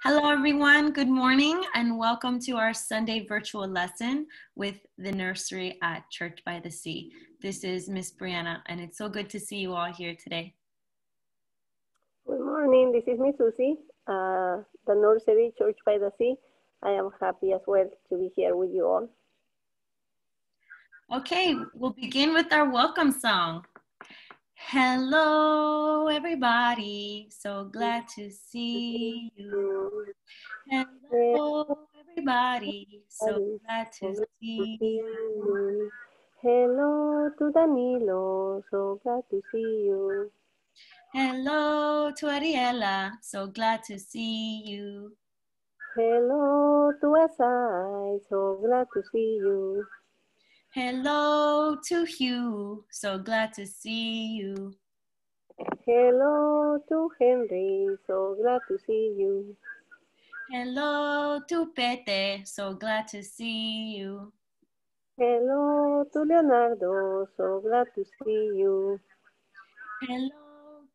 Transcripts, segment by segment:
Hello, everyone. Good morning, and welcome to our Sunday virtual lesson with the nursery at Church by the Sea. This is Miss Bryanna, and it's so good to see you all here today. Good morning. This is Miss Suzi, the nursery Church by the Sea. I am happy as well to be here with you all. Okay, we'll begin with our welcome song. Hello, everybody. So glad to see you. Hello, everybody. So glad to see you. Hello to Danilo. So glad to see you. Hello to Ariela. So glad to see you. Hello to Asai. So glad to see you. Hello to Hugh, so glad to see you. Hello to Henry, so glad to see you. Hello to Pete, so glad to see you. Hello to Leonardo, so glad to see you. Hello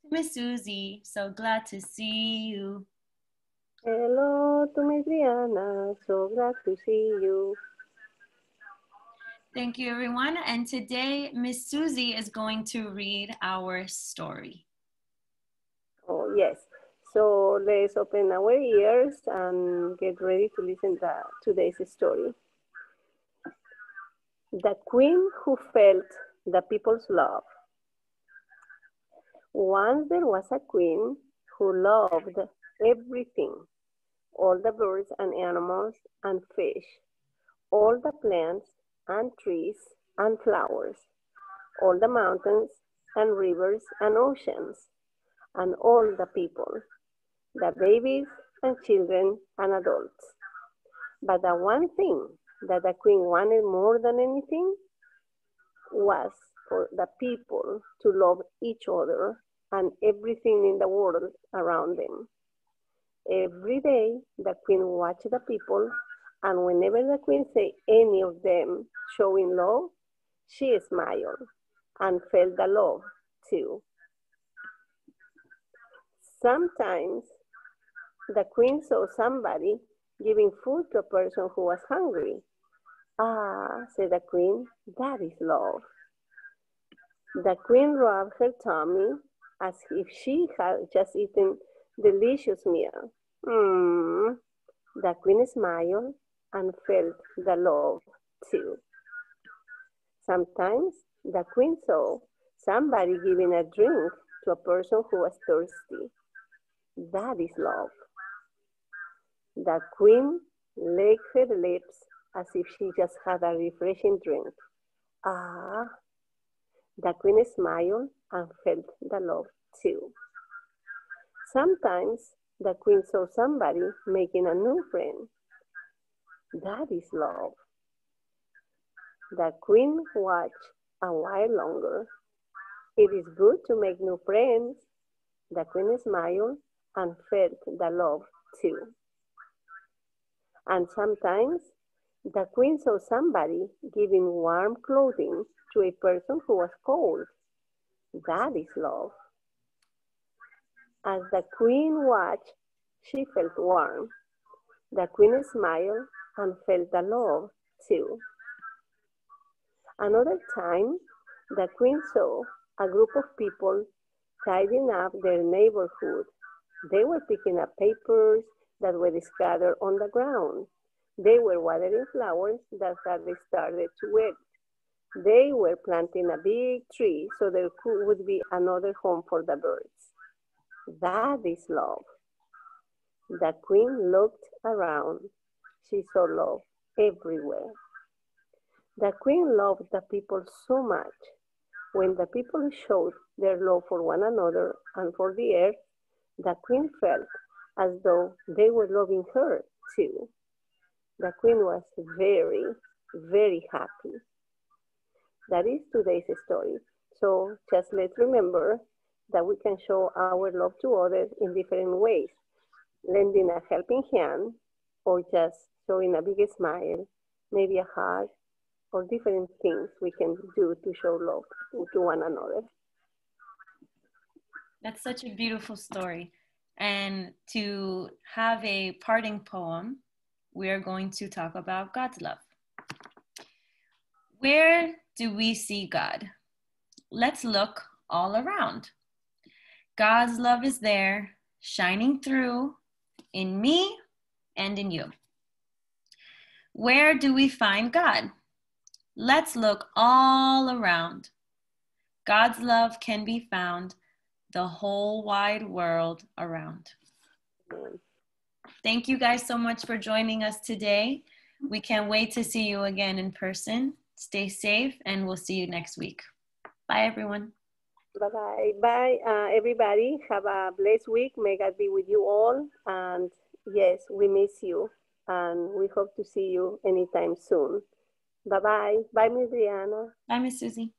to Miss Suzi, so glad to see you. Hello to Miss Bryanna, so glad to see you. Thank you, everyone. And today, Miss Suzi is going to read our story. Oh, yes. So let's open our ears and get ready to listen to today's story. The Queen Who Felt the People's Love. Once there was a queen who loved everything, all the birds and animals and fish, all the plants and trees and flowers, all the mountains and rivers and oceans, and all the people, the babies and children and adults. But the one thing that the queen wanted more than anything was for the people to love each other and everything in the world around them. Every day, the queen watched the people, and whenever the queen saw any of them showing love, she smiled and felt the love too. Sometimes the queen saw somebody giving food to a person who was hungry. Ah, said the queen, that is love. The queen rubbed her tummy as if she had just eaten delicious meal. The queen smiled and felt the love too. Sometimes the queen saw somebody giving a drink to a person who was thirsty. That is love. The queen licked her lips as if she just had a refreshing drink. Ah, the queen smiled and felt the love too. Sometimes the queen saw somebody making a new friend. That is love. The queen watched a while longer. It is good to make new friends. The queen smiled and felt the love too. And sometimes the queen saw somebody giving warm clothing to a person who was cold. That is love. As the queen watched, she felt warm. The queen smiled and felt the love too. Another time, the queen saw a group of people tidying up their neighborhood. They were picking up papers that were scattered on the ground. They were watering flowers that had started to wilt. They were planting a big tree so there would be another home for the birds. That is love. The queen looked around. She saw love everywhere. The queen loved the people so much. When the people showed their love for one another and for the earth, the queen felt as though they were loving her too. The queen was very, very happy. That is today's story. So just let's remember that we can show our love to others in different ways. Lending a helping hand, or just showing a big smile, maybe a hug, or different things we can do to show love to one another. That's such a beautiful story. And to have a parting poem, we are going to talk about God's love. Where do we see God? Let's look all around. God's love is there, shining through in me and in you. Where do we find God? Let's look all around. God's love can be found the whole wide world around. Thank you guys so much for joining us today. We can't wait to see you again in person. Stay safe, and we'll see you next week. Bye, everyone. Bye-bye. Bye, everybody. Have a blessed week. May God be with you all. And yes, we miss you. And we hope to see you anytime soon. Bye-bye. Bye, Miss Bryanna. Bye, Miss Suzi.